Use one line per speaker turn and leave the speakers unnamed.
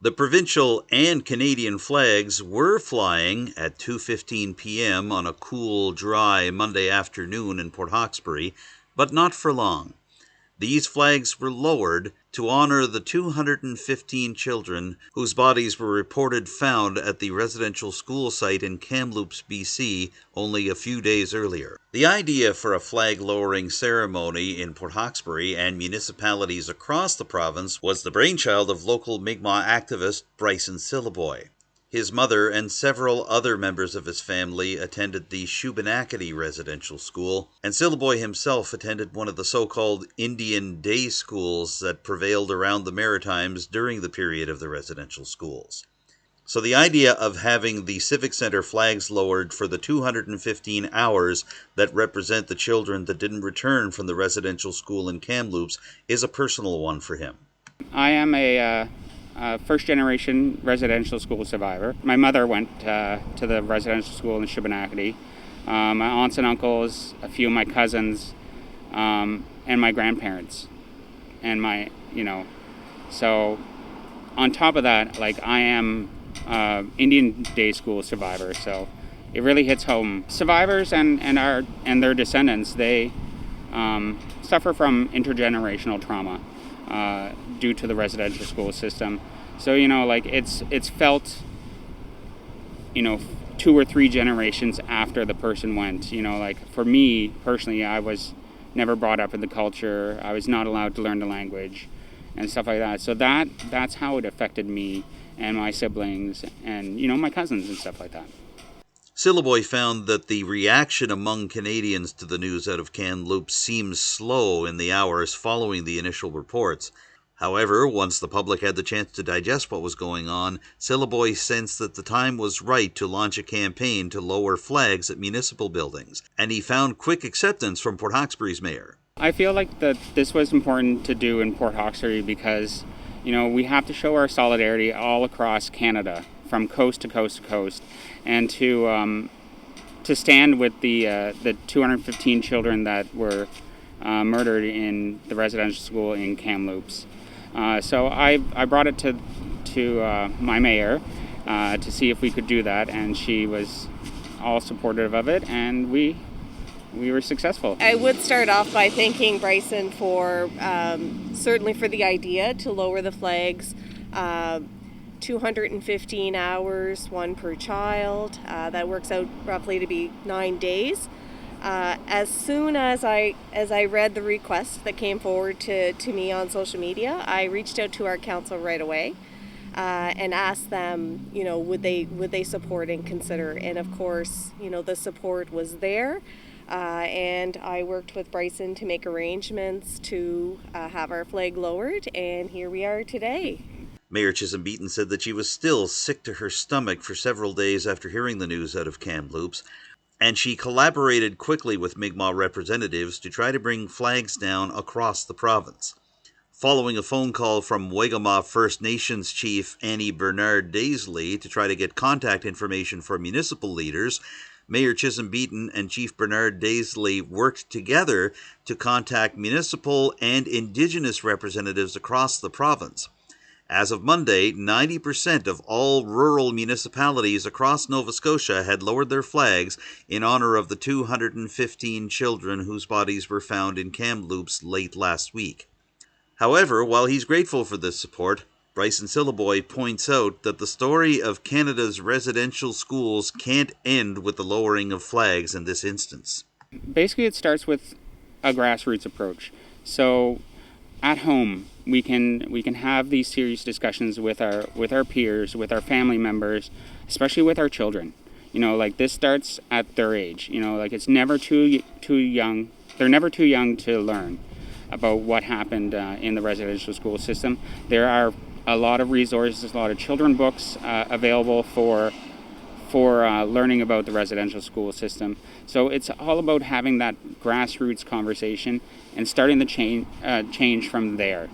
The provincial and Canadian flags were flying at 2:15 p.m. on a cool, dry Monday afternoon in Port Hawkesbury, but not for long. These flags were lowered to honor the 215 children whose bodies were reported found at the residential school site in Kamloops, BC, only a few days earlier. The idea for a flag-lowering ceremony in Port Hawkesbury and municipalities across the province was the brainchild of local Mi'kmaq activist Bryson Sylliboy. His mother and several other members of his family attended the Shubenacadie residential school, and Sylliboy himself attended one of the so-called Indian day schools that prevailed around the Maritimes during the period of the residential schools. So the idea of having the Civic Centre flags lowered for the 215 hours that represent the children that didn't return from the residential school in Kamloops is a personal one for him.
I am a first-generation residential school survivor. My mother went to the residential school in Shubenacadie. My aunts and uncles, a few of my cousins, and my grandparents, and so on top of that, I am Indian day school survivor. So it really hits home. Survivors and their descendants, they suffer from intergenerational trauma. Due to the residential school system. So, it's felt, 2 or 3 generations after the person went. For me, personally, I was never brought up in the culture. I was not allowed to learn the language and stuff like that. So that's how it affected me and my siblings and, my cousins and stuff like that.
Sylliboy found that the reaction among Canadians to the news out of Kamloops seems slow in the hours following the initial reports. However, once the public had the chance to digest what was going on, Sylliboy sensed that the time was right to launch a campaign to lower flags at municipal buildings, and he found quick acceptance from Port Hawkesbury's mayor.
I feel like that this was important to do in Port Hawkesbury because, we have to show our solidarity all across Canada, from coast to coast to coast, and to stand with the 215 children that were murdered in the residential school in Kamloops. So I brought it to my mayor to see if we could do that, and she was all supportive of it, and we were successful.
I would start off by thanking Bryson for certainly for the idea to lower the flags. 215 hours, 1 per child. That works out roughly to be 9 days. As soon as I read the request that came forward to me on social media, I reached out to our council right away and asked them, would they support and consider. And of course, the support was there. And I worked with Bryson to make arrangements to have our flag lowered, and here we are today.
Mayor Chisholm-Beaton said that she was still sick to her stomach for several days after hearing the news out of Kamloops, and she collaborated quickly with Mi'kmaq representatives to try to bring flags down across the province. Following a phone call from Wagamah First Nations Chief Annie Bernard-Daisley to try to get contact information for municipal leaders, Mayor Chisholm-Beaton and Chief Bernard-Daisley worked together to contact municipal and Indigenous representatives across the province. As of Monday, 90% of all rural municipalities across Nova Scotia had lowered their flags in honor of the 215 children whose bodies were found in Kamloops late last week. However, while he's grateful for this support, Bryson Sylliboy points out that the story of Canada's residential schools can't end with the lowering of flags in this instance.
Basically, it starts with a grassroots approach. So at home, we can have these serious discussions with our peers, with our family members, especially with our children. This starts at their age. It's never too young. They're never too young to learn about what happened in the residential school system. There are a lot of resources, a lot of children books available for learning about the residential school system. So it's all about having that grassroots conversation and starting the change from there.